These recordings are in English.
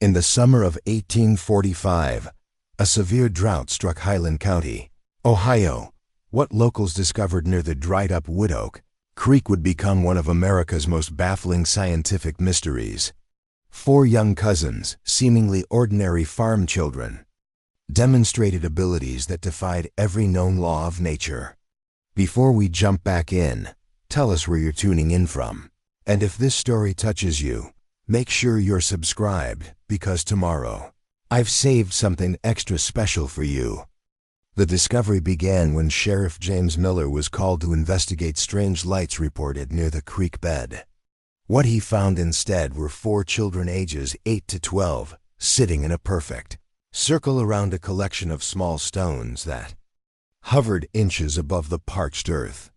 In the summer of 1845, a severe drought struck Highland County, Ohio. What locals discovered near the dried-up Whiteoak Creek would become one of America's most baffling scientific mysteries. 4 young cousins, seemingly ordinary farm children, demonstrated abilities that defied every known law of nature. Before we jump back in, tell us where you're tuning in from. And if this story touches you, make sure you're subscribed, because tomorrow, I've saved something extra special for you. The discovery began when Sheriff James Miller was called to investigate strange lights reported near the creek bed. What he found instead were 4 children ages 8 to 12, sitting in a perfect circle around a collection of small stones that hovered inches above the parched earth.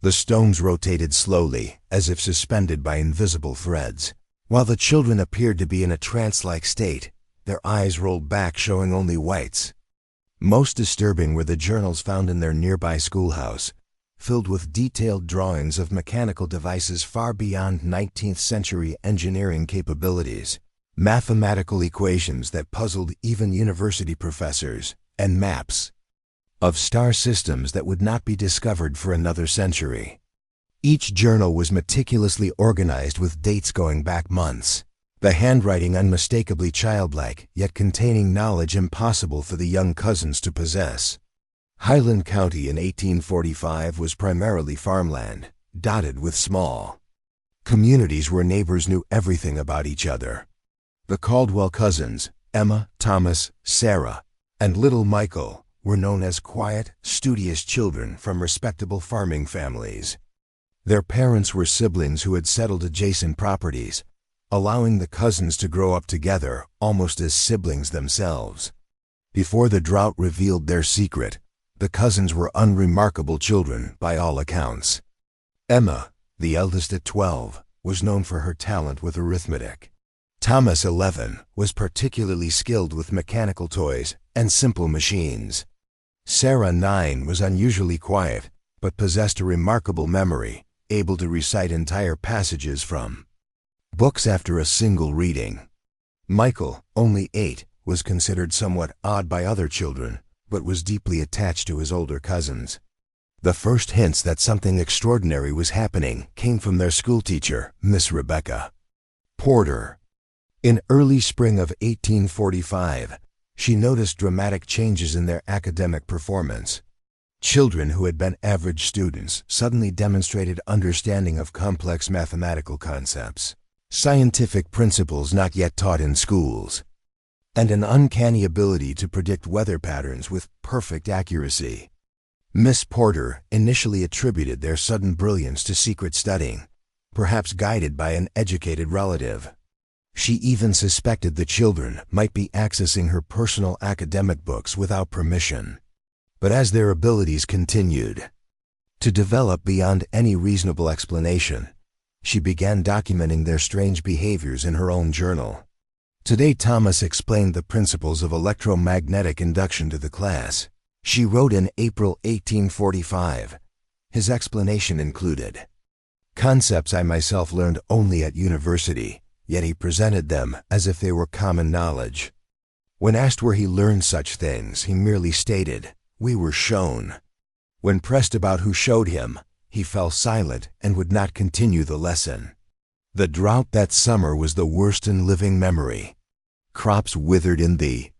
The stones rotated slowly, as if suspended by invisible threads. While the children appeared to be in a trance-like state, their eyes rolled back, showing only whites. Most disturbing were the journals found in their nearby schoolhouse, filled with detailed drawings of mechanical devices far beyond 19th century engineering capabilities, mathematical equations that puzzled even university professors, and maps of star systems that would not be discovered for another century. Each journal was meticulously organized with dates going back months, the handwriting unmistakably childlike, yet containing knowledge impossible for the young cousins to possess. Highland County in 1845 was primarily farmland, dotted with small communities where neighbors knew everything about each other. The Caldwell cousins, Emma, Thomas, Sarah, and little Michael, were known as quiet, studious children from respectable farming families. Their parents were siblings who had settled adjacent properties, allowing the cousins to grow up together almost as siblings themselves. Before the drought revealed their secret, the cousins were unremarkable children by all accounts. Emma, the eldest at 12, was known for her talent with arithmetic. Thomas, 11, was particularly skilled with mechanical toys and simple machines. Sarah, 9, was unusually quiet, but possessed a remarkable memory, able to recite entire passages from books after a single reading. Michael, only 8, was considered somewhat odd by other children, but was deeply attached to his older cousins. The first hints that something extraordinary was happening came from their schoolteacher, Miss Rebecca Porter. In early spring of 1845, she noticed dramatic changes in their academic performance. Children who had been average students suddenly demonstrated understanding of complex mathematical concepts, scientific principles not yet taught in schools, and an uncanny ability to predict weather patterns with perfect accuracy. Miss Porter initially attributed their sudden brilliance to secret studying, perhaps guided by an educated relative. She even suspected the children might be accessing her personal academic books without permission. But as their abilities continued to develop beyond any reasonable explanation, she began documenting their strange behaviors in her own journal. Today, Thomas explained the principles of electromagnetic induction to the class. She wrote in April 1845. His explanation included concepts I myself learned only at university, yet he presented them as if they were common knowledge. When asked where he learned such things, he merely stated, "We were shown." When pressed about who showed him, he fell silent and would not continue the lesson. The drought that summer was the worst in living memory. Crops withered in the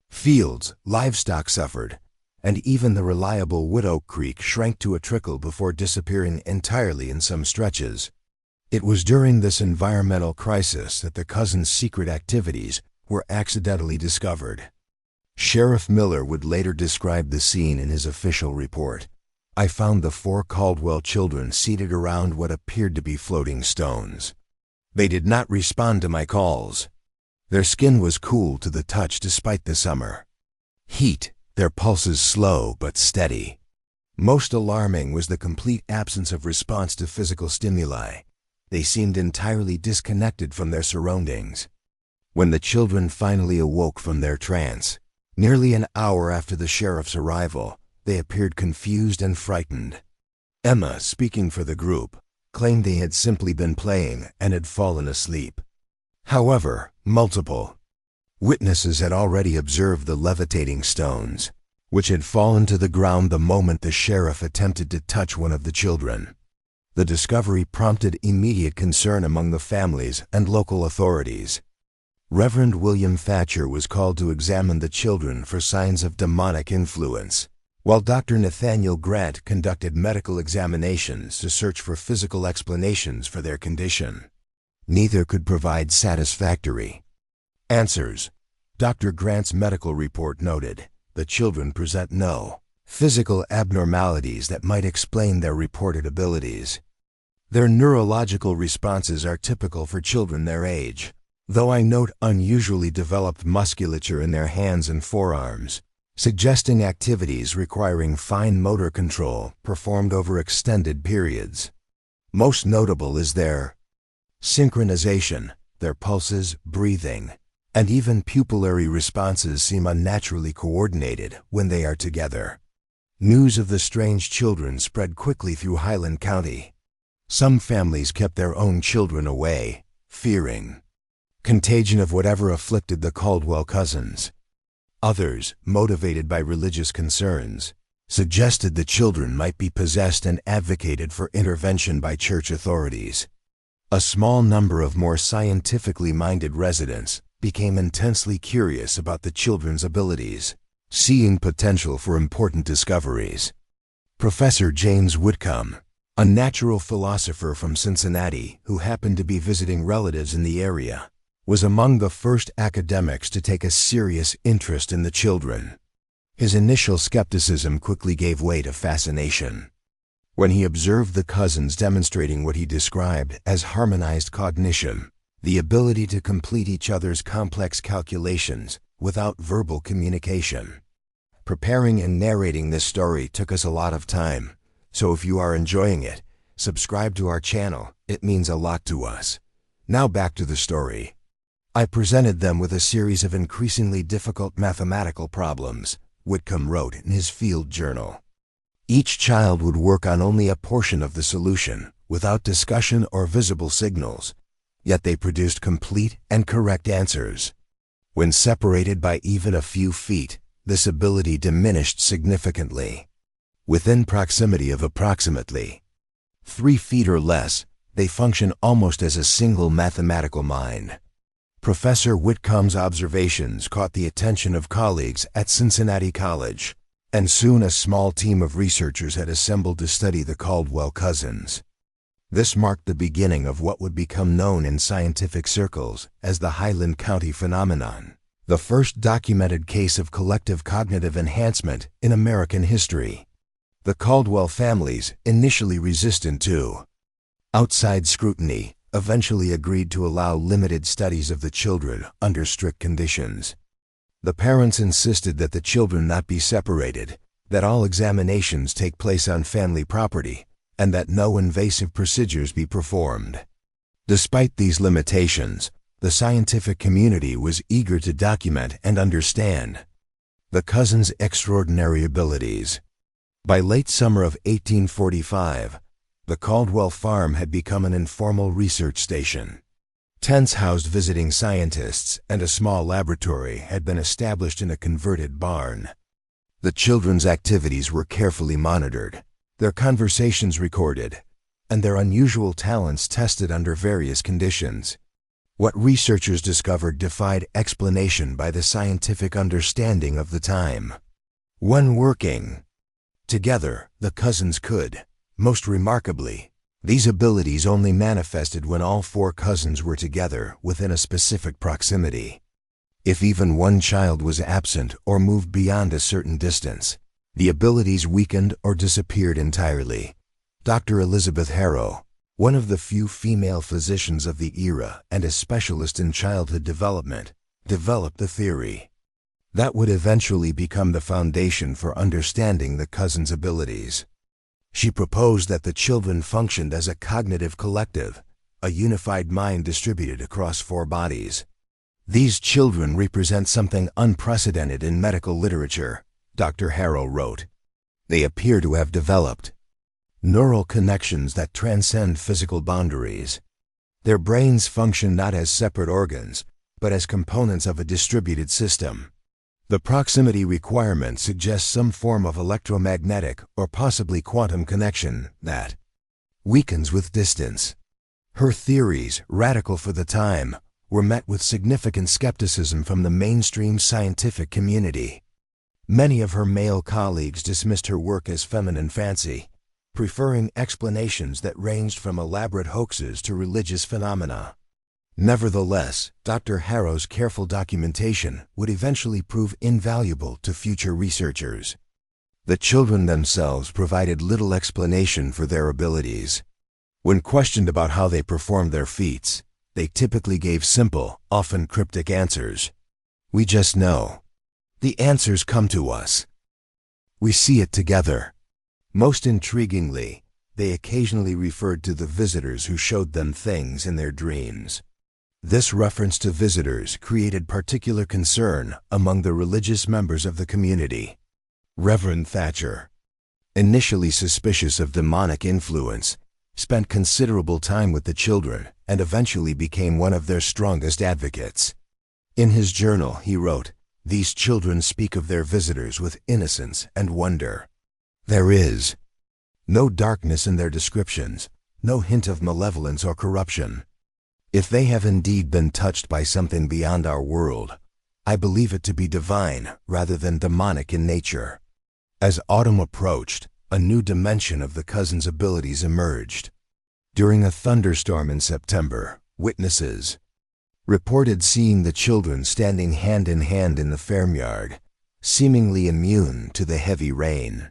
fields, livestock suffered, and even the reliable Whiteoak Creek shrank to a trickle before disappearing entirely in some stretches. It was during this environmental crisis that the cousins' secret activities were accidentally discovered. Sheriff Miller would later describe the scene in his official report. "I found the 4 Caldwell children seated around what appeared to be floating stones. They did not respond to my calls. Their skin was cool to the touch despite the summer heat, their pulses slow but steady. Most alarming was the complete absence of response to physical stimuli. They seemed entirely disconnected from their surroundings." When the children finally awoke from their trance, nearly an hour after the sheriff's arrival, they appeared confused and frightened. Emma, speaking for the group, claimed they had simply been playing and had fallen asleep. However, multiple Witnesses had already observed the levitating stones, which had fallen to the ground the moment the sheriff attempted to touch one of the children. The discovery prompted immediate concern among the families and local authorities. Reverend William Thatcher was called to examine the children for signs of demonic influence, while Dr. Nathaniel Grant conducted medical examinations to search for physical explanations for their condition. Neither could provide satisfactory answers. Dr. Grant's medical report noted, "The children present no physical abnormalities that might explain their reported abilities. Their neurological responses are typical for children their age, though I note unusually developed musculature in their hands and forearms, suggesting activities requiring fine motor control performed over extended periods. Most notable is their synchronization. Their pulses, breathing, and even pupillary responses seem unnaturally coordinated when they are together." News of the strange children spread quickly through Highland County. Some families kept their own children away, fearing contagion of whatever afflicted the Caldwell cousins. Others, motivated by religious concerns, suggested the children might be possessed and advocated for intervention by church authorities. A small number of more scientifically minded residents became intensely curious about the children's abilities, seeing potential for important discoveries. Professor James Whitcomb, a natural philosopher from Cincinnati who happened to be visiting relatives in the area, was among the first academics to take a serious interest in the children. His initial skepticism quickly gave way to fascination. When he observed the cousins demonstrating what he described as harmonized cognition, the ability to complete each other's complex calculations without verbal communication. Preparing and narrating this story took us a lot of time, so if you are enjoying it, subscribe to our channel. It means a lot to us. Now back to the story. I presented them with a series of increasingly difficult mathematical problems, Whitcomb wrote in his field journal. Each child would work on only a portion of the solution, without discussion or visible signals, yet they produced complete and correct answers. When separated by even a few feet, this ability diminished significantly. Within proximity of approximately 3 feet or less, they function almost as a single mathematical mind. Professor Whitcomb's observations caught the attention of colleagues at Cincinnati College, and soon a small team of researchers had assembled to study the Caldwell cousins. This marked the beginning of what would become known in scientific circles as the Highland County phenomenon, the first documented case of collective cognitive enhancement in American history. The Caldwell families, initially resistant to outside scrutiny, eventually agreed to allow limited studies of the children under strict conditions. The parents insisted that the children not be separated, that all examinations take place on family property, and that no invasive procedures be performed. Despite these limitations, the scientific community was eager to document and understand the cousins' extraordinary abilities. By late summer of 1845, the Caldwell farm had become an informal research station. Tents housed visiting scientists, and a small laboratory had been established in a converted barn. The children's activities were carefully monitored, their conversations recorded, and their unusual talents tested under various conditions. What researchers discovered defied explanation by the scientific understanding of the time. When working together, the cousins could, most remarkably, these abilities only manifested when all 4 cousins were together within a specific proximity. If even one child was absent or moved beyond a certain distance, the abilities weakened or disappeared entirely. Dr. Elizabeth Harrow, one of the few female physicians of the era and a specialist in childhood development, developed the theory that would eventually become the foundation for understanding the cousins' abilities. She proposed that the children functioned as a cognitive collective, a unified mind distributed across 4 bodies. These children represent something unprecedented in medical literature, Dr. Harrow wrote. They appear to have developed neural connections that transcend physical boundaries. Their brains function not as separate organs, but as components of a distributed system. The proximity requirement suggests some form of electromagnetic or possibly quantum connection that weakens with distance. Her theories, radical for the time, were met with significant skepticism from the mainstream scientific community. Many of her male colleagues dismissed her work as feminine fancy, preferring explanations that ranged from elaborate hoaxes to religious phenomena. Nevertheless, Dr. Harrow's careful documentation would eventually prove invaluable to future researchers. The children themselves provided little explanation for their abilities. When questioned about how they performed their feats, they typically gave simple, often cryptic answers. "We just know. The answers come to us. We see it together." Most intriguingly, they occasionally referred to the visitors who showed them things in their dreams. This reference to visitors created particular concern among the religious members of the community. Reverend Thatcher, initially suspicious of demonic influence, spent considerable time with the children and eventually became one of their strongest advocates. In his journal, he wrote, "These children speak of their visitors with innocence and wonder. There is no darkness in their descriptions, no hint of malevolence or corruption. If they have indeed been touched by something beyond our world, I believe it to be divine rather than demonic in nature." As autumn approached, a new dimension of the cousins' abilities emerged. During a thunderstorm in September, witnesses reported seeing the children standing hand in hand in the farmyard, seemingly immune to the heavy rain.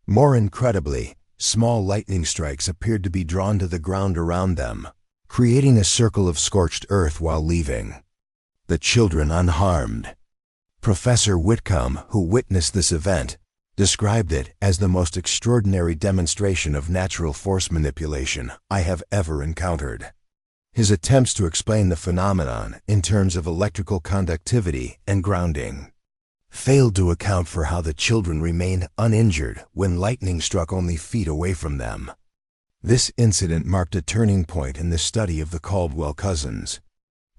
More incredibly, small lightning strikes appeared to be drawn to the ground around them, creating a circle of scorched earth while leaving. The children unharmed. Professor Whitcomb, who witnessed this event, described it as the most extraordinary demonstration of natural force manipulation I have ever encountered. His attempts to explain the phenomenon in terms of electrical conductivity and grounding failed to account for how the children remained uninjured when lightning struck only feet away from them. This incident marked a turning point in the study of the Caldwell cousins.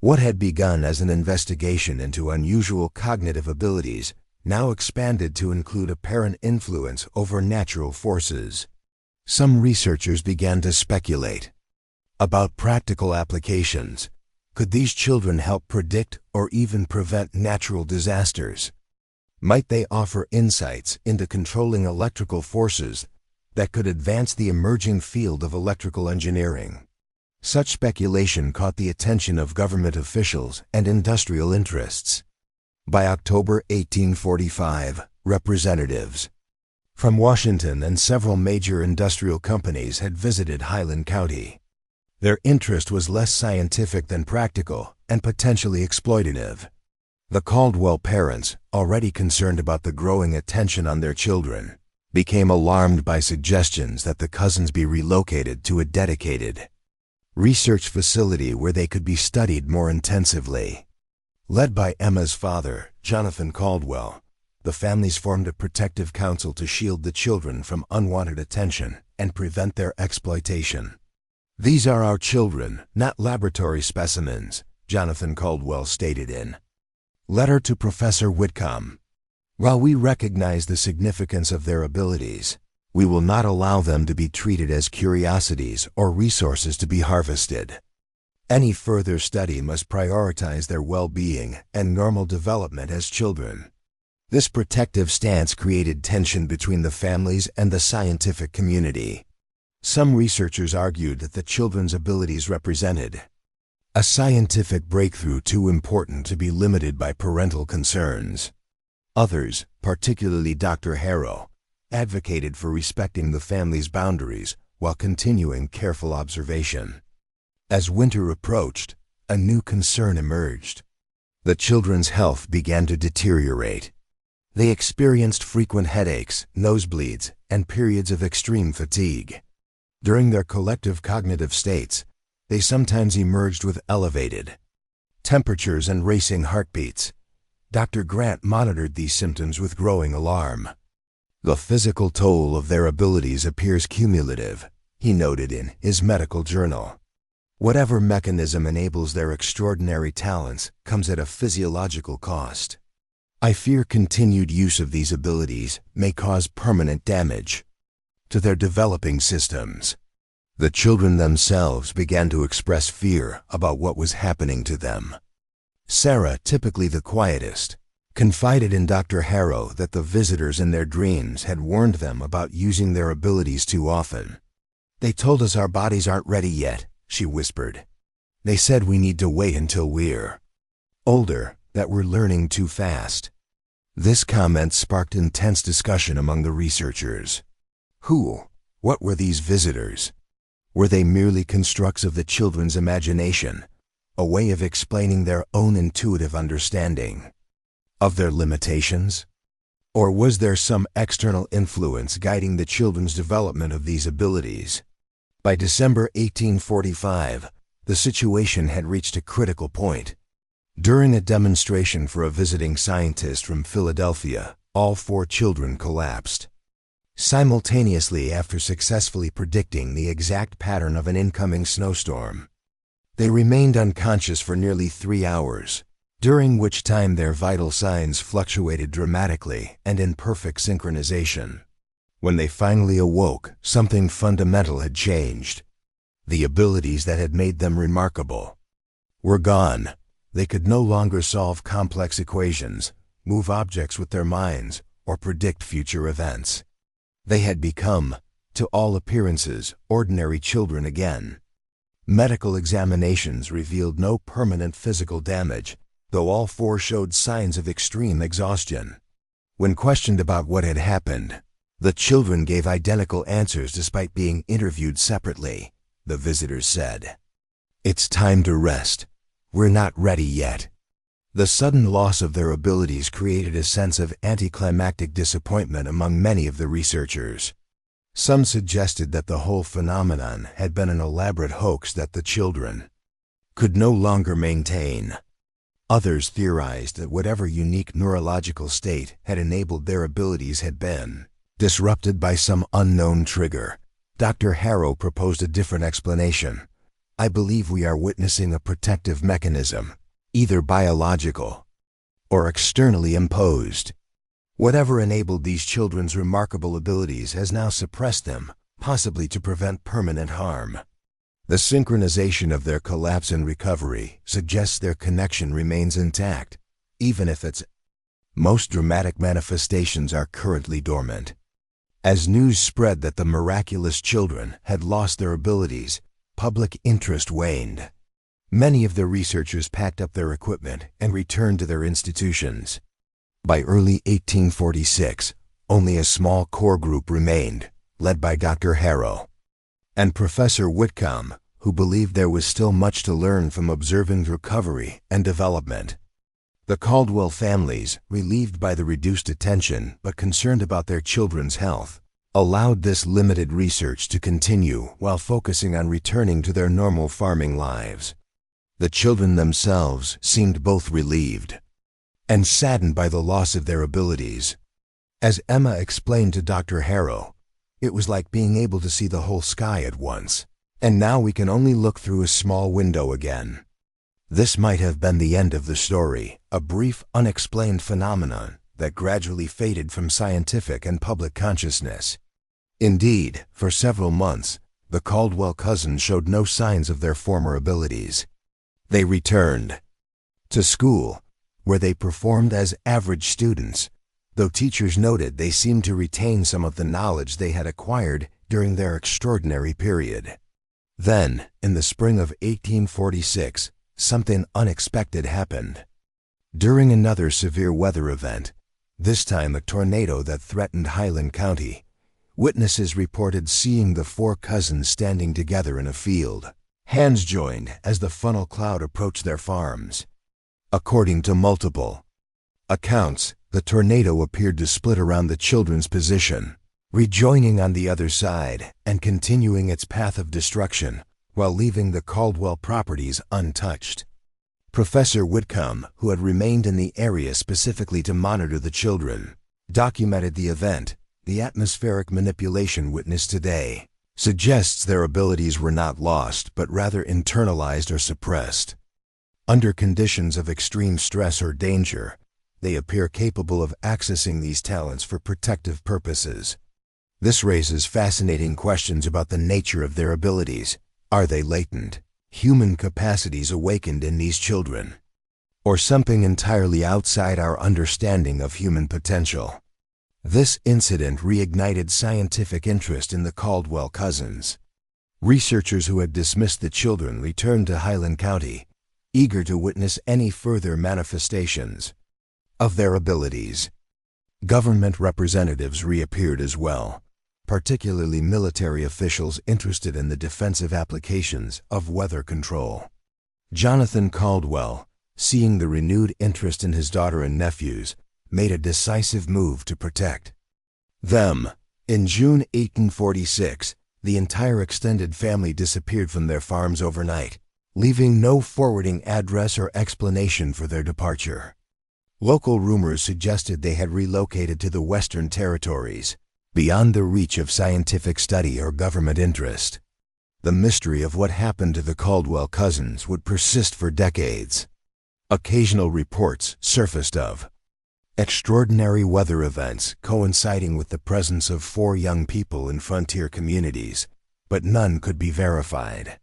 What had begun as an investigation into unusual cognitive abilities now expanded to include apparent influence over natural forces. Some researchers began to speculate about practical applications. Could these children help predict or even prevent natural disasters? Might they offer insights into controlling electrical forces that could advance the emerging field of electrical engineering? Such speculation caught the attention of government officials and industrial interests. By October 1845, representatives from Washington and several major industrial companies had visited Highland County. Their interest was less scientific than practical and potentially exploitative. The Caldwell parents, already concerned about the growing attention on their children, became alarmed by suggestions that the cousins be relocated to a dedicated research facility where they could be studied more intensively. Led by Emma's father, Jonathan Caldwell, the families formed a protective council to shield the children from unwanted attention and prevent their exploitation. "These are our children, not laboratory specimens," Jonathan Caldwell stated in letter to Professor Whitcomb. "While we recognize the significance of their abilities, we will not allow them to be treated as curiosities or resources to be harvested. Any further study must prioritize their well-being and normal development as children." This protective stance created tension between the families and the scientific community. Some researchers argued that the children's abilities represented a scientific breakthrough too important to be limited by parental concerns. Others, particularly Dr. Harrow, advocated for respecting the family's boundaries while continuing careful observation. As winter approached, a new concern emerged. The children's health began to deteriorate. They experienced frequent headaches, nosebleeds, and periods of extreme fatigue. During their collective cognitive states, they sometimes emerged with elevated temperatures and racing heartbeats. Dr. Grant monitored these symptoms with growing alarm. "The physical toll of their abilities appears cumulative," he noted in his medical journal. Whatever mechanism enables their extraordinary talents comes at a physiological cost. I fear continued use of these abilities may cause permanent damage to their developing systems. The children themselves began to express fear about what was happening to them. Sarah, typically the quietest, confided in Dr. Harrow that the visitors in their dreams had warned them about using their abilities too often. "They told us our bodies aren't ready yet," she whispered. "They said we need to wait until we're older, that we're learning too fast." This comment sparked intense discussion among the researchers. What were these visitors? Were they merely constructs of the children's imagination, a way of explaining their own intuitive understanding of their limitations? Or was there some external influence guiding the children's development of these abilities? By December 1845, the situation had reached a critical point. During a demonstration for a visiting scientist from Philadelphia, all 4 children collapsed simultaneously after successfully predicting the exact pattern of an incoming snowstorm. They remained unconscious for nearly 3 hours, during which time their vital signs fluctuated dramatically and in perfect synchronization. When they finally awoke, something fundamental had changed. The abilities that had made them remarkable were gone. They could no longer solve complex equations, move objects with their minds, or predict future events. They had become, to all appearances, ordinary children again. Medical examinations revealed no permanent physical damage, though all 4 showed signs of extreme exhaustion. When questioned about what had happened, the children gave identical answers despite being interviewed separately. The visitors said, "It's time to rest. We're not ready yet." The sudden loss of their abilities created a sense of anticlimactic disappointment among many of the researchers. Some suggested that the whole phenomenon had been an elaborate hoax that the children could no longer maintain. Others theorized that whatever unique neurological state had enabled their abilities had been disrupted by some unknown trigger. Dr. Harrow proposed a different explanation. "I believe we are witnessing a protective mechanism, either biological or externally imposed. Whatever enabled these children's remarkable abilities has now suppressed them, possibly to prevent permanent harm." The synchronization of their collapse and recovery suggests their connection remains intact, even if its most dramatic manifestations are currently dormant. As news spread that the miraculous children had lost their abilities, public interest waned. Many of the researchers packed up their equipment and returned to their institutions. By early 1846, only a small core group remained, led by Dr. Harrow and Professor Whitcomb, who believed there was still much to learn from observing recovery and development. The Caldwell families, relieved by the reduced attention but concerned about their children's health, allowed this limited research to continue while focusing on returning to their normal farming lives. The children themselves seemed both relieved and saddened by the loss of their abilities. As Emma explained to Dr. Harrow, "It was like being able to see the whole sky at once, and now we can only look through a small window again." This might have been the end of the story, a brief, unexplained phenomenon that gradually faded from scientific and public consciousness. Indeed, for several months, the Caldwell cousins showed no signs of their former abilities. They returned to school, where they performed as average students, though teachers noted they seemed to retain some of the knowledge they had acquired during their extraordinary period. Then, in the spring of 1846, something unexpected happened. During another severe weather event, this time a tornado that threatened Highland County, witnesses reported seeing the 4 cousins standing together in a field, hands joined as the funnel cloud approached their farms. According to multiple accounts, the tornado appeared to split around the children's position, rejoining on the other side and continuing its path of destruction while leaving the Caldwell properties untouched. Professor Whitcomb, who had remained in the area specifically to monitor the children, documented the event, the atmospheric manipulation witnessed today, suggests their abilities were not lost but rather internalized or suppressed. Under conditions of extreme stress or danger, they appear capable of accessing these talents for protective purposes. This raises fascinating questions about the nature of their abilities. Are they latent, human capacities awakened in these children, or something entirely outside our understanding of human potential? This incident reignited scientific interest in the Caldwell cousins. Researchers who had dismissed the children returned to Highland County, eager to witness any further manifestations of their abilities. Government representatives reappeared as well, particularly military officials interested in the defensive applications of weather control. Jonathan Caldwell, seeing the renewed interest in his daughter and nephews, made a decisive move to protect them. In June 1846, the entire extended family disappeared from their farms overnight, leaving no forwarding address or explanation for their departure. Local rumors suggested they had relocated to the Western Territories, beyond the reach of scientific study or government interest. The mystery of what happened to the Caldwell cousins would persist for decades. Occasional reports surfaced of extraordinary weather events coinciding with the presence of 4 young people in frontier communities, but none could be verified.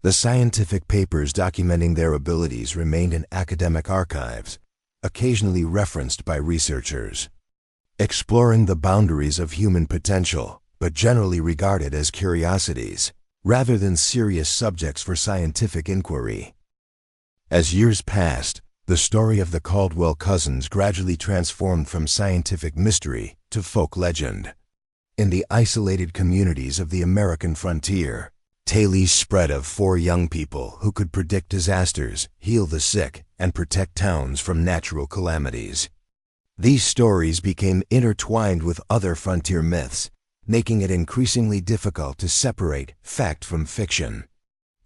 The scientific papers documenting their abilities remained in academic archives, occasionally referenced by researchers. Exploring the boundaries of human potential, but generally regarded as curiosities, rather than serious subjects for scientific inquiry. As years passed, the story of the Caldwell cousins gradually transformed from scientific mystery to folk legend. In the isolated communities of the American frontier, tales spread of 4 young people who could predict disasters, heal the sick, and protect towns from natural calamities. These stories became intertwined with other frontier myths, making it increasingly difficult to separate fact from fiction.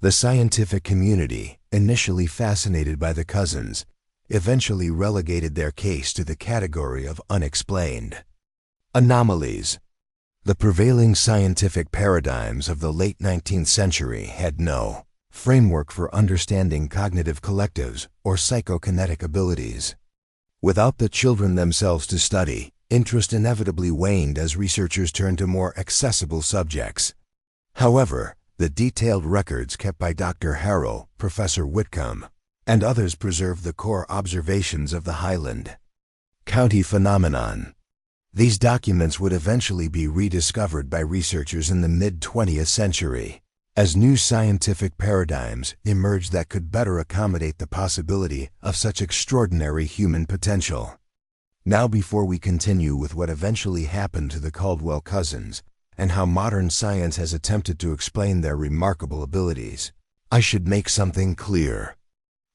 The scientific community, initially fascinated by the cousins, eventually relegated their case to the category of unexplained anomalies. The prevailing scientific paradigms of the late 19th century had no framework for understanding cognitive collectives or psychokinetic abilities. Without the children themselves to study, interest inevitably waned as researchers turned to more accessible subjects. However, the detailed records kept by Dr. Harrow, Professor Whitcomb, and others preserved the core observations of the Highland County phenomenon. These documents would eventually be rediscovered by researchers in the mid-20th century, as new scientific paradigms emerged that could better accommodate the possibility of such extraordinary human potential. Now, before we continue with what eventually happened to the Caldwell cousins and how modern science has attempted to explain their remarkable abilities, I should make something clear.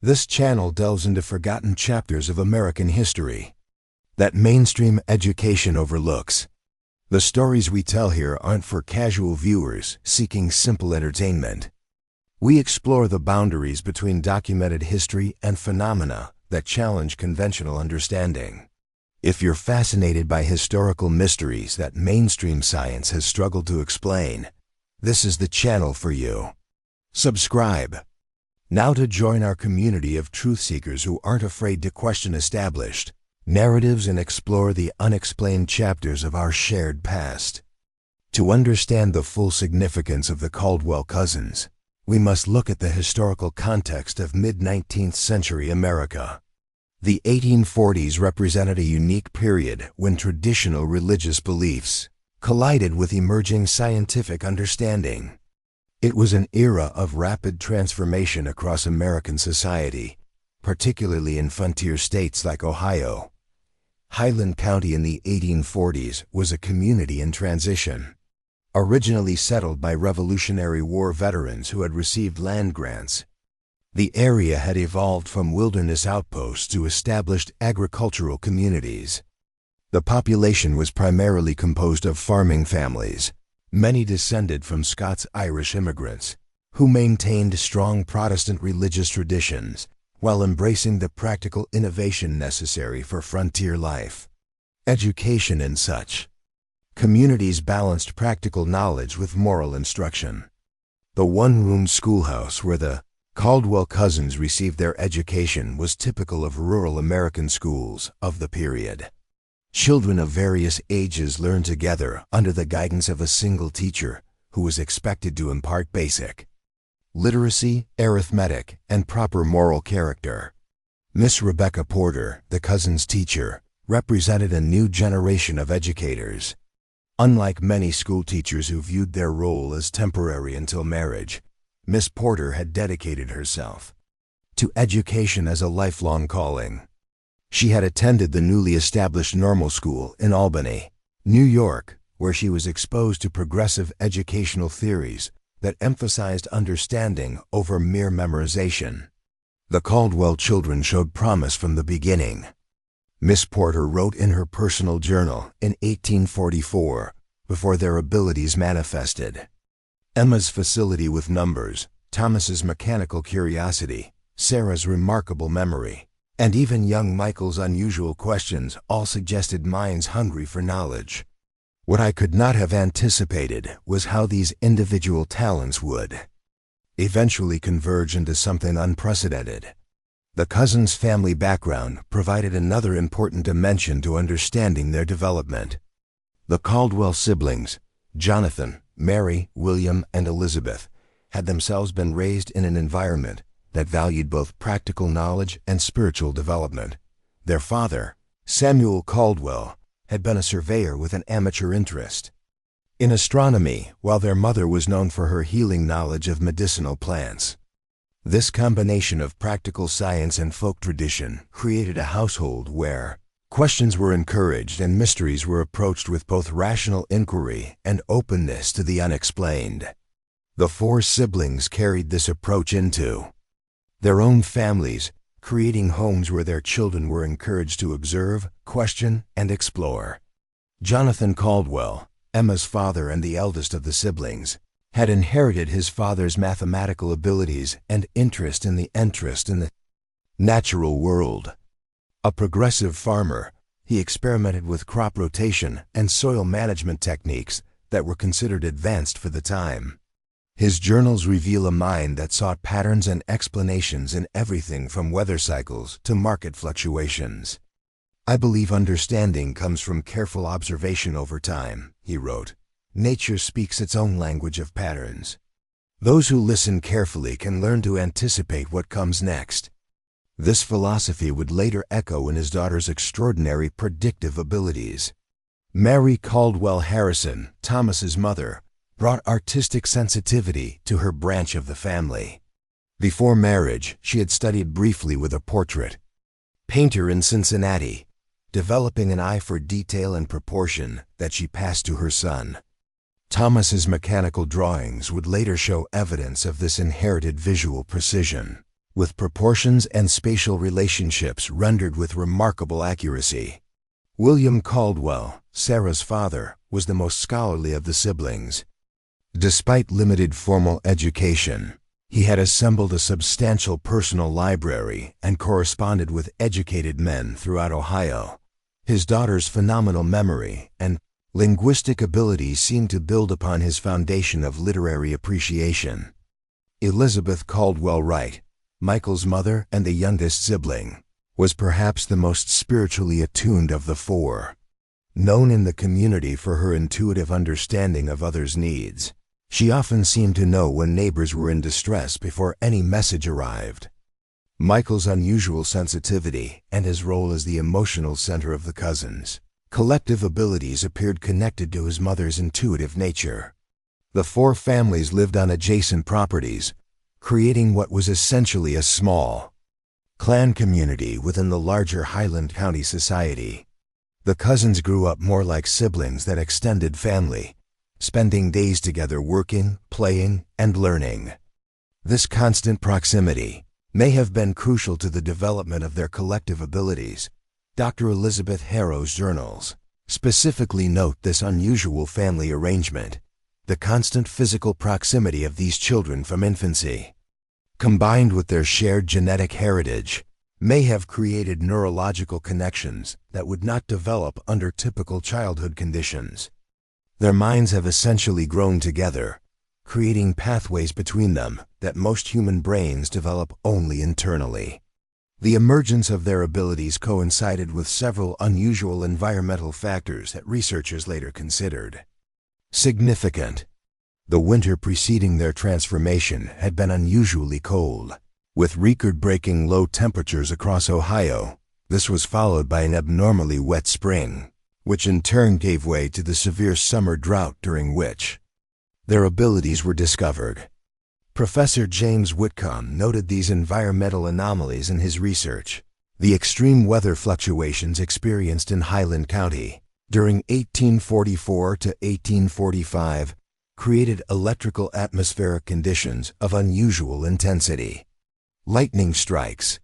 This channel delves into forgotten chapters of American history that mainstream education overlooks. The stories we tell here aren't for casual viewers seeking simple entertainment. We explore the boundaries between documented history and phenomena that challenge conventional understanding. If you're fascinated by historical mysteries that mainstream science has struggled to explain, this is the channel for you. Subscribe now to join our community of truth seekers who aren't afraid to question established narratives and explore the unexplained chapters of our shared past. To understand the full significance of the Caldwell cousins, we must look at the historical context of mid-19th century America. The 1840s represented a unique period when traditional religious beliefs collided with emerging scientific understanding. It was an era of rapid transformation across American society, particularly in frontier states like Ohio. Highland County in the 1840s was a community in transition. Originally settled by Revolutionary War veterans who had received land grants, the area had evolved from wilderness outposts to established agricultural communities. The population was primarily composed of farming families, many descended from Scots-Irish immigrants, who maintained strong Protestant religious traditions while embracing the practical innovation necessary for frontier life, education, and such. Communities balanced practical knowledge with moral instruction. The one-room schoolhouse where the Caldwell cousins received their education was typical of rural American schools of the period. Children of various ages learned together under the guidance of a single teacher who was expected to impart basic literacy, arithmetic, and proper moral character. Miss Rebecca Porter, the cousins' teacher, represented a new generation of educators. Unlike many school teachers who viewed their role as temporary until marriage, Miss Porter had dedicated herself to education as a lifelong calling. She had attended the newly established Normal School in Albany, New York, where she was exposed to progressive educational theories that emphasized understanding over mere memorization. The Caldwell children showed promise from the beginning. Miss Porter wrote in her personal journal in 1844, before their abilities manifested. Emma's facility with numbers, Thomas's mechanical curiosity, Sarah's remarkable memory, and even young Michael's unusual questions all suggested minds hungry for knowledge. What I could not have anticipated was how these individual talents would eventually converge into something unprecedented. The cousins' family background provided another important dimension to understanding their development. The Caldwell siblings, Jonathan, Mary, William, and Elizabeth, had themselves been raised in an environment that valued both practical knowledge and spiritual development. Their father, Samuel Caldwell, had been a surveyor with an amateur interest in astronomy, while their mother was known for her healing knowledge of medicinal plants. This combination of practical science and folk tradition created a household where questions were encouraged and mysteries were approached with both rational inquiry and openness to the unexplained. The four siblings carried this approach into their own families, creating homes where their children were encouraged to observe, question, and explore. Jonathan Caldwell, Emma's father and the eldest of the siblings, had inherited his father's mathematical abilities and interest in the natural world. A progressive farmer, he experimented with crop rotation and soil management techniques that were considered advanced for the time. His journals reveal a mind that sought patterns and explanations in everything from weather cycles to market fluctuations. "I believe understanding comes from careful observation over time," he wrote. "Nature speaks its own language of patterns. Those who listen carefully can learn to anticipate what comes next." This philosophy would later echo in his daughter's extraordinary predictive abilities. Mary Caldwell Harrison, Thomas's mother, brought artistic sensitivity to her branch of the family. Before marriage, she had studied briefly with a portrait painter in Cincinnati, developing an eye for detail and proportion that she passed to her son. Thomas's mechanical drawings would later show evidence of this inherited visual precision, with proportions and spatial relationships rendered with remarkable accuracy. William Caldwell, Sarah's father, was the most scholarly of the siblings. Despite limited formal education, he had assembled a substantial personal library and corresponded with educated men throughout Ohio. His daughter's phenomenal memory and linguistic abilities seemed to build upon his foundation of literary appreciation. Elizabeth Caldwell Wright, Michael's mother and the youngest sibling, was perhaps the most spiritually attuned of the four. Known in the community for her intuitive understanding of others' needs, she often seemed to know when neighbors were in distress before any message arrived. Michael's unusual sensitivity and his role as the emotional center of the cousins' collective abilities appeared connected to his mother's intuitive nature. The four families lived on adjacent properties, creating what was essentially a small clan community within the larger Highland County society. The cousins grew up more like siblings than extended family, spending days together working, playing, and learning. This constant proximity may have been crucial to the development of their collective abilities. Dr. Elizabeth Harrow's journals specifically note this unusual family arrangement, the constant physical proximity of these children from infancy, combined with their shared genetic heritage, may have created neurological connections that would not develop under typical childhood conditions. Their minds have essentially grown together, creating pathways between them that most human brains develop only internally. The emergence of their abilities coincided with several unusual environmental factors that researchers later considered significant. The winter preceding their transformation had been unusually cold, with record-breaking low temperatures across Ohio. This was followed by an abnormally wet spring, which in turn gave way to the severe summer drought during which their abilities were discovered. Professor James Whitcomb noted these environmental anomalies in his research. The extreme weather fluctuations experienced in Highland County during 1844 to 1845 created electrical atmospheric conditions of unusual intensity. Lightning strikes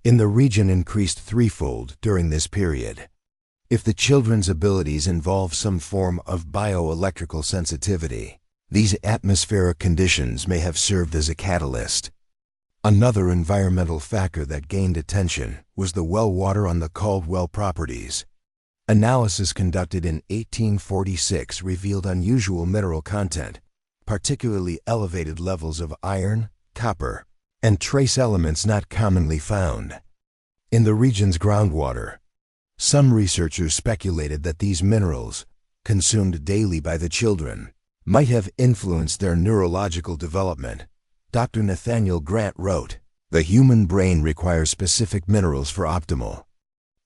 in the region increased threefold during this period. If the children's abilities involve some form of bioelectrical sensitivity, these atmospheric conditions may have served as a catalyst. Another environmental factor that gained attention was the well water on the Caldwell properties. Analysis conducted in 1846 revealed unusual mineral content, particularly elevated levels of iron, copper, and trace elements not commonly found in the region's groundwater. Some researchers speculated that these minerals, consumed daily by the children, might have influenced their neurological development. Dr. Nathaniel Grant wrote, "The human brain requires specific minerals for optimal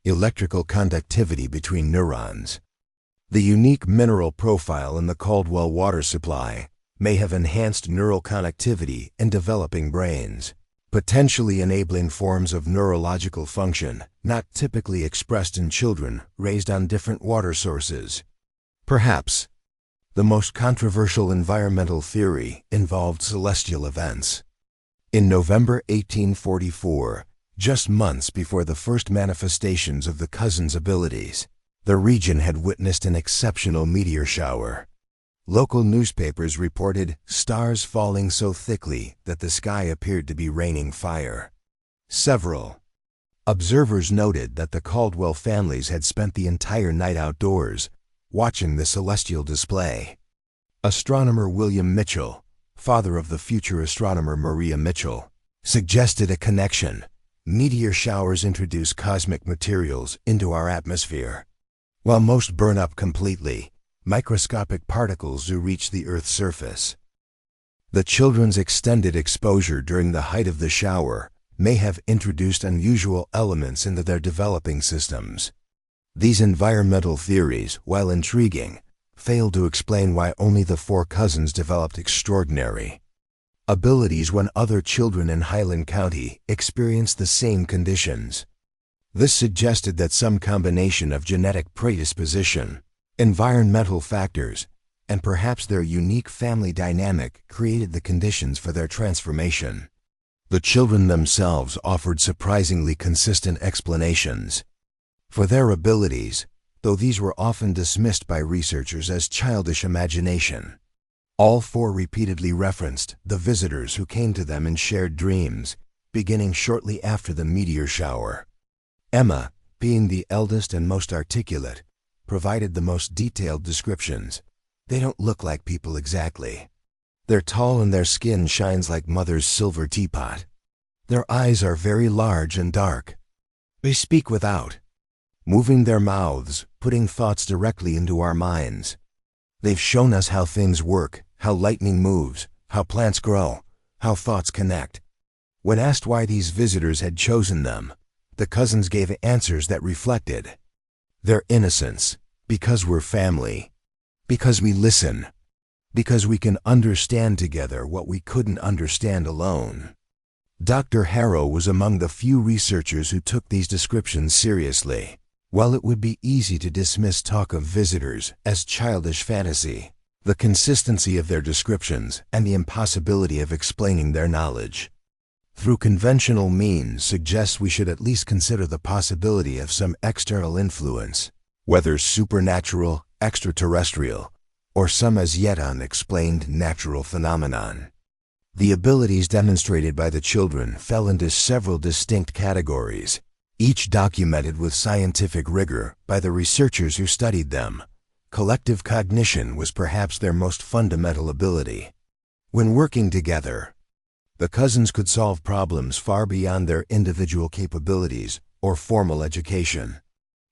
electrical conductivity between neurons. The unique mineral profile in the Caldwell water supply may have enhanced neural connectivity in developing brains, potentially enabling forms of neurological function not typically expressed in children raised on different water sources." Perhaps the most controversial environmental theory involved celestial events. In November 1844, just months before the first manifestations of the cousins' abilities, the region had witnessed an exceptional meteor shower. Local newspapers reported stars falling so thickly that the sky appeared to be raining fire. Several observers noted that the Caldwell families had spent the entire night outdoors, watching the celestial display. Astronomer William Mitchell, father of the future astronomer Maria Mitchell, suggested a connection. Meteor showers introduce cosmic materials into our atmosphere. While most burn up completely, microscopic particles do reach the Earth's surface. The children's extended exposure during the height of the shower may have introduced unusual elements into their developing systems. These environmental theories, while intriguing, fail to explain why only the four cousins developed extraordinary abilities when other children in Highland County experienced the same conditions. This suggested that some combination of genetic predisposition, environmental factors, and perhaps their unique family dynamic created the conditions for their transformation. The children themselves offered surprisingly consistent explanations for their abilities, though these were often dismissed by researchers as childish imagination. All four repeatedly referenced the visitors who came to them in shared dreams, beginning shortly after the meteor shower. Emma, being the eldest and most articulate, provided the most detailed descriptions. "They don't look like people exactly. They're tall and their skin shines like mother's silver teapot. Their eyes are very large and dark. They speak without moving their mouths, putting thoughts directly into our minds. They've shown us how things work, how lightning moves, how plants grow, how thoughts connect." When asked why these visitors had chosen them, the cousins gave answers that reflected their innocence. "Because we're family. Because we listen. Because we can understand together what we couldn't understand alone." Dr. Harrow was among the few researchers who took these descriptions seriously. While it would be easy to dismiss talk of visitors as childish fantasy, the consistency of their descriptions and the impossibility of explaining their knowledge through conventional means suggests we should at least consider the possibility of some external influence, whether supernatural, extraterrestrial, or some as yet unexplained natural phenomenon. The abilities demonstrated by the children fell into several distinct categories, each documented with scientific rigor by the researchers who studied them. Collective cognition was perhaps their most fundamental ability. When working together, the cousins could solve problems far beyond their individual capabilities or formal education.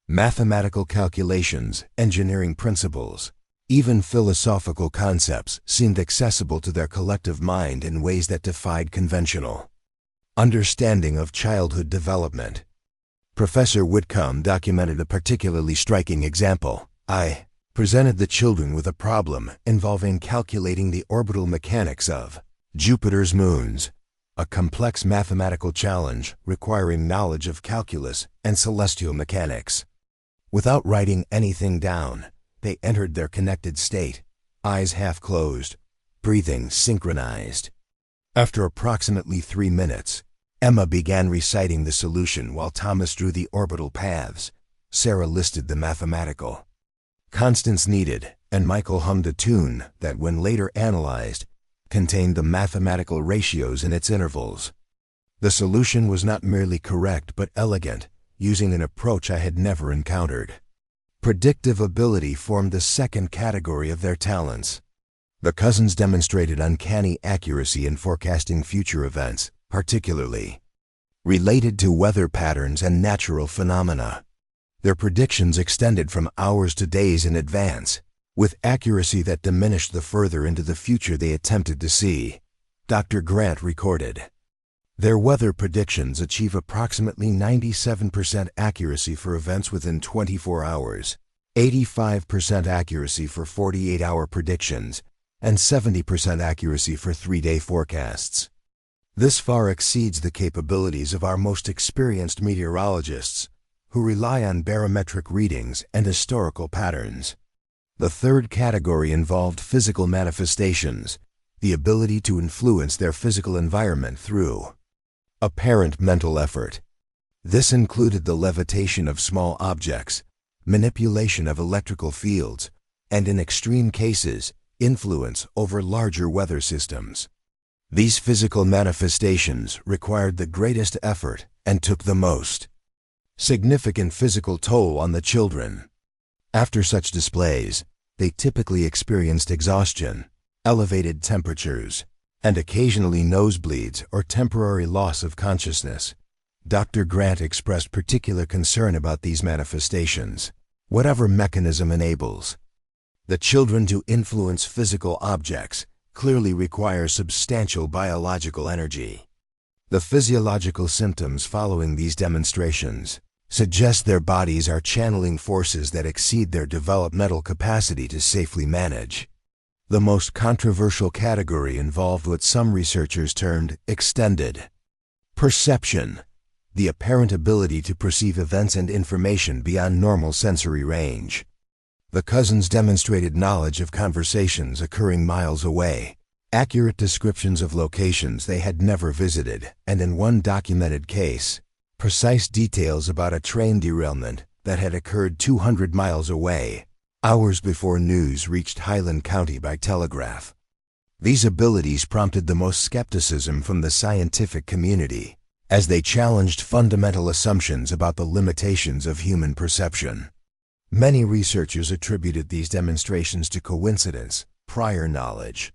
Mathematical calculations, engineering principles, even philosophical concepts seemed accessible to their collective mind in ways that defied conventional understanding of childhood development. Professor Whitcomb documented a particularly striking example. I presented the children with a problem involving calculating the orbital mechanics of Jupiter's moons, a complex mathematical challenge requiring knowledge of calculus and celestial mechanics. Without writing anything down, they entered their connected state, eyes half closed, breathing synchronized. After approximately 3 minutes, Emma began reciting the solution while Thomas drew the orbital paths. Sarah listed the mathematical constants needed, and Michael hummed a tune that, when later analyzed, contained the mathematical ratios in its intervals. The solution was not merely correct but elegant, using an approach I had never encountered. Predictive ability formed the second category of their talents. The cousins demonstrated uncanny accuracy in forecasting future events, particularly related to weather patterns and natural phenomena. Their predictions extended from hours to days in advance, with accuracy that diminished the further into the future they attempted to see. Dr. Grant recorded, "Their weather predictions achieve approximately 97% accuracy for events within 24 hours, 85% accuracy for 48-hour predictions, and 70% accuracy for 3-day forecasts. This far exceeds the capabilities of our most experienced meteorologists, who rely on barometric readings and historical patterns." The third category involved physical manifestations, the ability to influence their physical environment through apparent mental effort. This included the levitation of small objects, manipulation of electrical fields, and in extreme cases, influence over larger weather systems. These physical manifestations required the greatest effort and took the most significant physical toll on the children. After such displays, they typically experienced exhaustion, elevated temperatures, and occasionally nosebleeds or temporary loss of consciousness. Dr. Grant expressed particular concern about these manifestations. Whatever mechanism enables the children to influence physical objects clearly requires substantial biological energy. The physiological symptoms following these demonstrations suggest their bodies are channeling forces that exceed their developmental capacity to safely manage. The most controversial category involved what some researchers termed extended perception, the apparent ability to perceive events and information beyond normal sensory range. The cousins demonstrated knowledge of conversations occurring miles away, accurate descriptions of locations they had never visited, and in one documented case, precise details about a train derailment that had occurred 200 miles away, hours before news reached Highland County by telegraph. These abilities prompted the most skepticism from the scientific community, as they challenged fundamental assumptions about the limitations of human perception. Many researchers attributed these demonstrations to coincidence, prior knowledge,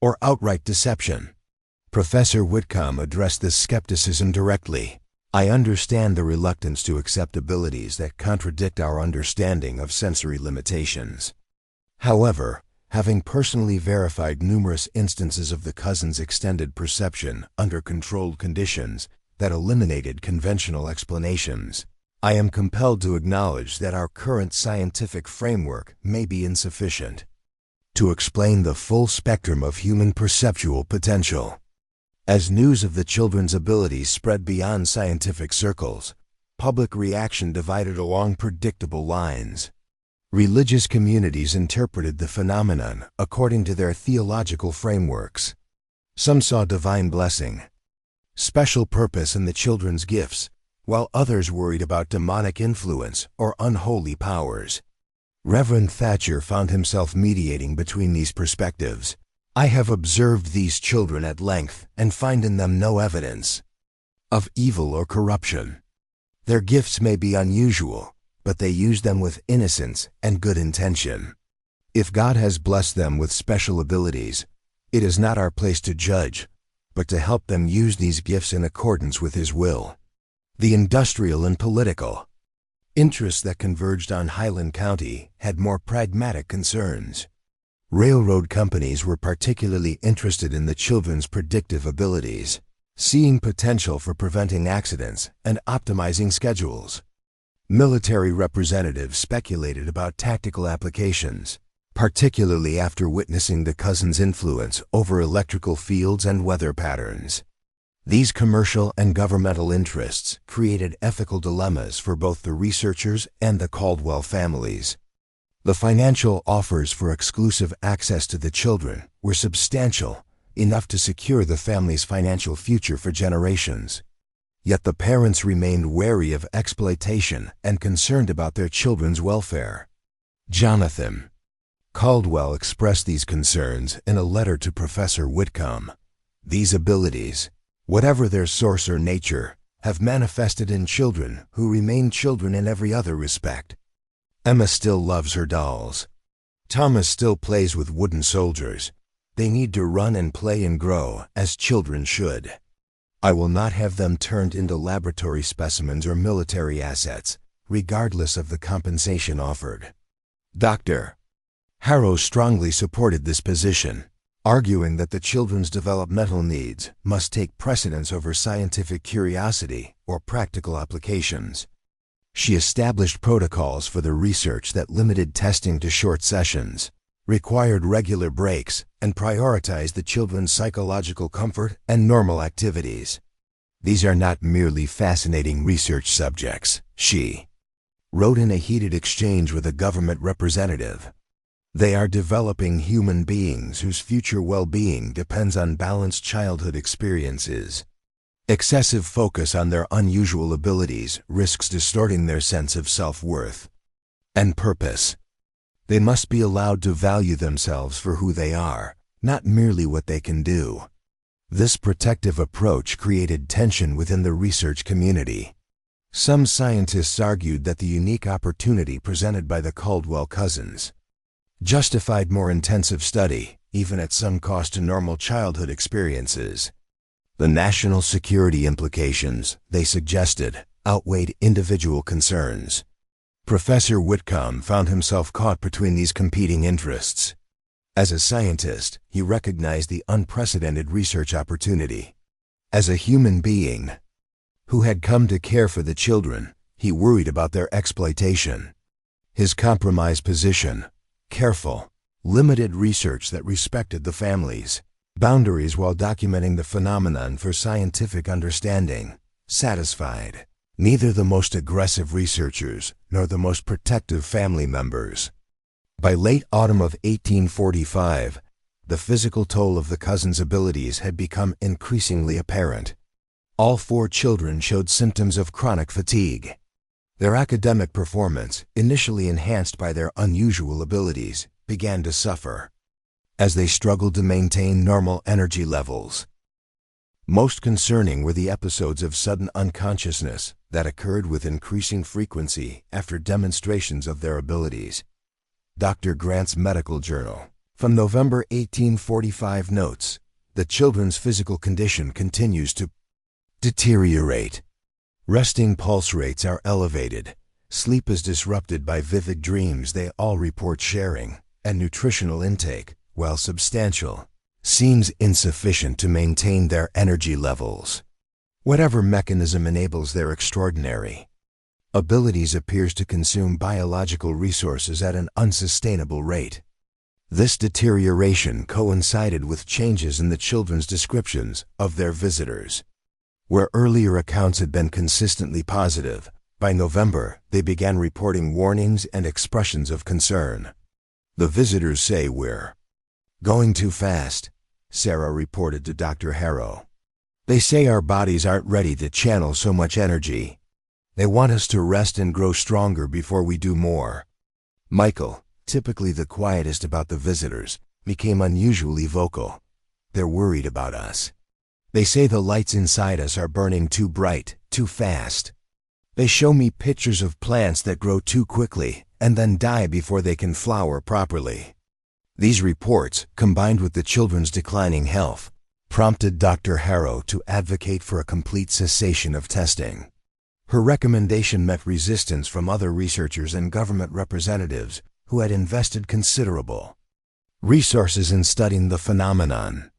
or outright deception. Professor Whitcomb addressed this skepticism directly. "I understand the reluctance to accept abilities that contradict our understanding of sensory limitations. However, having personally verified numerous instances of the cousins' extended perception under controlled conditions that eliminated conventional explanations, I am compelled to acknowledge that our current scientific framework may be insufficient to explain the full spectrum of human perceptual potential." As news of the children's abilities spread beyond scientific circles, public reaction divided along predictable lines. Religious communities interpreted the phenomenon according to their theological frameworks. Some saw divine blessing, special purpose in the children's gifts, while others worried about demonic influence or unholy powers. Reverend Thatcher found himself mediating between these perspectives. "I have observed these children at length and find in them no evidence of evil or corruption. Their gifts may be unusual, but they use them with innocence and good intention. If God has blessed them with special abilities, it is not our place to judge, but to help them use these gifts in accordance with His will. The industrial and political interests that converged on Highland County had more pragmatic concerns. Railroad companies were particularly interested in the children's predictive abilities, seeing potential for preventing accidents and optimizing schedules. Military representatives speculated about tactical applications, particularly after witnessing the cousins' influence over electrical fields and weather patterns. These commercial and governmental interests created ethical dilemmas for both the researchers and the Caldwell families. The financial offers for exclusive access to the children were substantial, enough to secure the family's financial future for generations. Yet the parents remained wary of exploitation and concerned about their children's welfare. Jonathan Caldwell expressed these concerns in a letter to Professor Whitcomb. These abilities, whatever their source or nature, have manifested in children who remain children in every other respect. Emma still loves her dolls. Thomas still plays with wooden soldiers. They need to run and play and grow as children should. I will not have them turned into laboratory specimens or military assets, regardless of the compensation offered. Dr. Harrow strongly supported this position, arguing that the children's developmental needs must take precedence over scientific curiosity or practical applications. She established protocols for the research that limited testing to short sessions, required regular breaks, and prioritized the children's psychological comfort and normal activities. These are not merely fascinating research subjects, she wrote in a heated exchange with a government representative. They are developing human beings whose future well-being depends on balanced childhood experiences. Excessive focus on their unusual abilities risks distorting their sense of self-worth and purpose. They must be allowed to value themselves for who they are, not merely what they can do. This protective approach created tension within the research community. Some scientists argued that the unique opportunity presented by the Caldwell cousins justified more intensive study, even at some cost to normal childhood experiences. The national security implications, they suggested, outweighed individual concerns. Professor Whitcomb found himself caught between these competing interests. As a scientist, he recognized the unprecedented research opportunity. As a human being who had come to care for the children, he worried about their exploitation. His compromised position, careful, limited research that respected the family's boundaries while documenting the phenomenon for scientific understanding, satisfied neither the most aggressive researchers nor the most protective family members. By late autumn of 1845, the physical toll of the cousins' abilities had become increasingly apparent. All 4 children showed symptoms of chronic fatigue. Their academic performance, initially enhanced by their unusual abilities, began to suffer as they struggled to maintain normal energy levels. Most concerning were the episodes of sudden unconsciousness that occurred with increasing frequency after demonstrations of their abilities. Dr. Grant's Medical Journal, from November 1845 notes, the children's physical condition continues to deteriorate. Resting pulse rates are elevated, sleep is disrupted by vivid dreams they all report sharing, and nutritional intake, while substantial, seems insufficient to maintain their energy levels. Whatever mechanism enables their extraordinary abilities appears to consume biological resources at an unsustainable rate. This deterioration coincided with changes in the children's descriptions of their visitors. Where earlier accounts had been consistently positive, by November they began reporting warnings and expressions of concern. The visitors say we're going too fast, Sarah reported to Dr. Harrow. They say our bodies aren't ready to channel so much energy. They want us to rest and grow stronger before we do more. Michael, typically the quietest about the visitors, became unusually vocal. They're worried about us. They say the lights inside us are burning too bright, too fast. They show me pictures of plants that grow too quickly and then die before they can flower properly. These reports, combined with the children's declining health, prompted Dr. Harrow to advocate for a complete cessation of testing. Her recommendation met resistance from other researchers and government representatives who had invested considerable resources in studying the phenomenon.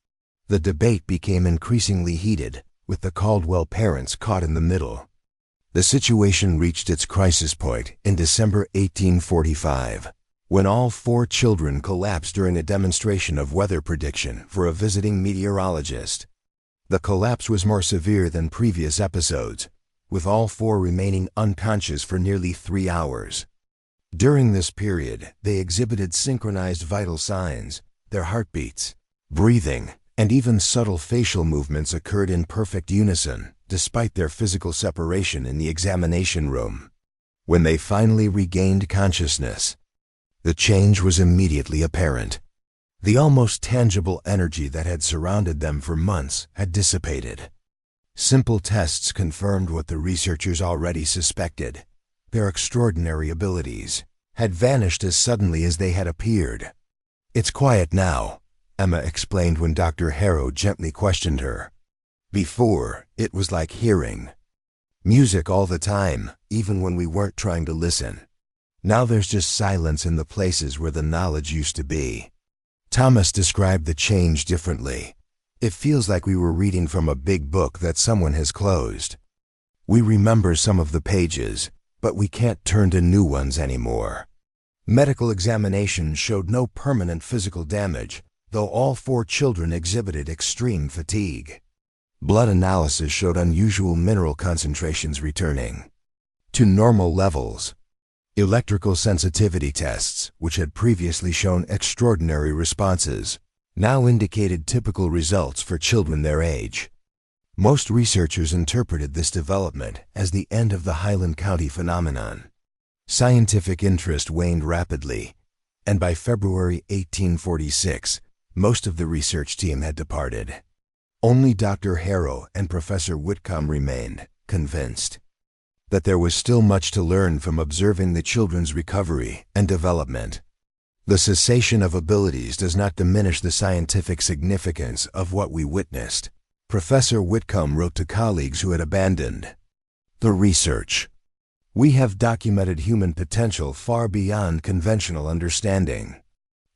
The debate became increasingly heated, with the Caldwell parents caught in the middle. The situation reached its crisis point in December 1845, when all 4 children collapsed during a demonstration of weather prediction for a visiting meteorologist. The collapse was more severe than previous episodes, with all 4 remaining unconscious for nearly 3 hours. During this period, they exhibited synchronized vital signs. Their heartbeats, breathing, and even subtle facial movements occurred in perfect unison, despite their physical separation in the examination room. When they finally regained consciousness, the change was immediately apparent. The almost tangible energy that had surrounded them for months had dissipated. Simple tests confirmed what the researchers already suspected. Their extraordinary abilities had vanished as suddenly as they had appeared. "It's quiet now," Emma explained when Dr. Harrow gently questioned her. "Before, it was like hearing music all the time, even when we weren't trying to listen. Now there's just silence in the places where the knowledge used to be." Thomas described the change differently. "It feels like we were reading from a big book that someone has closed. We remember some of the pages, but we can't turn to new ones anymore." Medical examination showed no permanent physical damage, though all 4 children exhibited extreme fatigue. Blood analysis showed unusual mineral concentrations returning to normal levels. Electrical sensitivity tests, which had previously shown extraordinary responses, now indicated typical results for children their age. Most researchers interpreted this development as the end of the Highland County phenomenon. Scientific interest waned rapidly, and by February 1846, most of the research team had departed. Only Dr. Harrow and Professor Whitcomb remained, convinced that there was still much to learn from observing the children's recovery and development. The cessation of abilities does not diminish the scientific significance of what we witnessed, Professor Whitcomb wrote to colleagues who had abandoned the research. "We have documented human potential far beyond conventional understanding.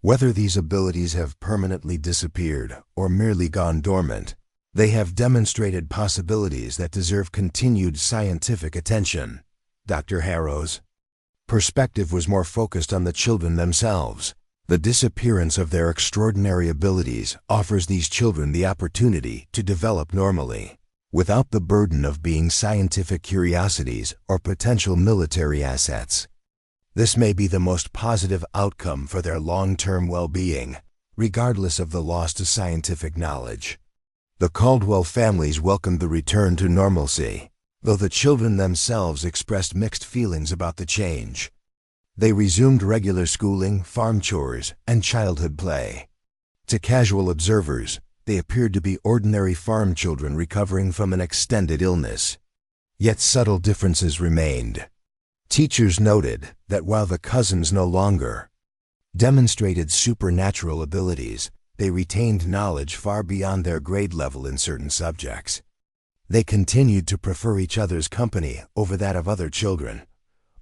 Whether these abilities have permanently disappeared or merely gone dormant, they have demonstrated possibilities that deserve continued scientific attention." Dr. Harrow's perspective was more focused on the children themselves. The disappearance of their extraordinary abilities offers these children the opportunity to develop normally, without the burden of being scientific curiosities or potential military assets. This may be the most positive outcome for their long-term well-being, regardless of the loss to scientific knowledge. The Caldwell families welcomed the return to normalcy, though the children themselves expressed mixed feelings about the change. They resumed regular schooling, farm chores, and childhood play. To casual observers, they appeared to be ordinary farm children recovering from an extended illness. Yet subtle differences remained. Teachers noted that while the cousins no longer demonstrated supernatural abilities, they retained knowledge far beyond their grade level in certain subjects. They continued to prefer each other's company over that of other children,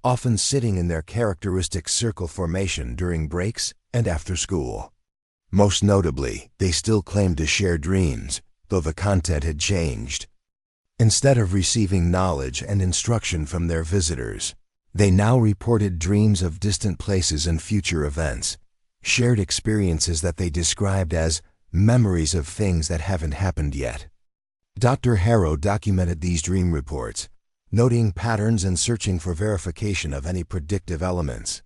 often sitting in their characteristic circle formation during breaks and after school. Most notably, they still claimed to share dreams, though the content had changed. Instead of receiving knowledge and instruction from their visitors, they now reported dreams of distant places and future events, shared experiences that they described as memories of things that haven't happened yet. Dr. Harrow documented these dream reports, noting patterns and searching for verification of any predictive elements.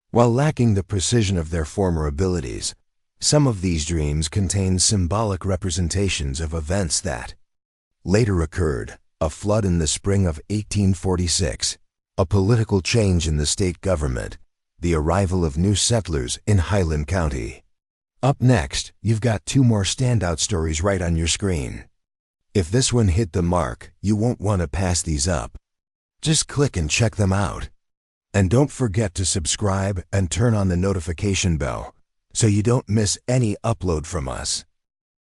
While lacking the precision of their former abilities, some of these dreams contained symbolic representations of events that later occurred: a flood in the spring of 1846, a political change in the state government, the arrival of new settlers in Highland County. Up next, you've got 2 more standout stories right on your screen. If this one hit the mark, you won't want to pass these up. Just click and check them out. And don't forget to subscribe and turn on the notification bell so you don't miss any upload from us.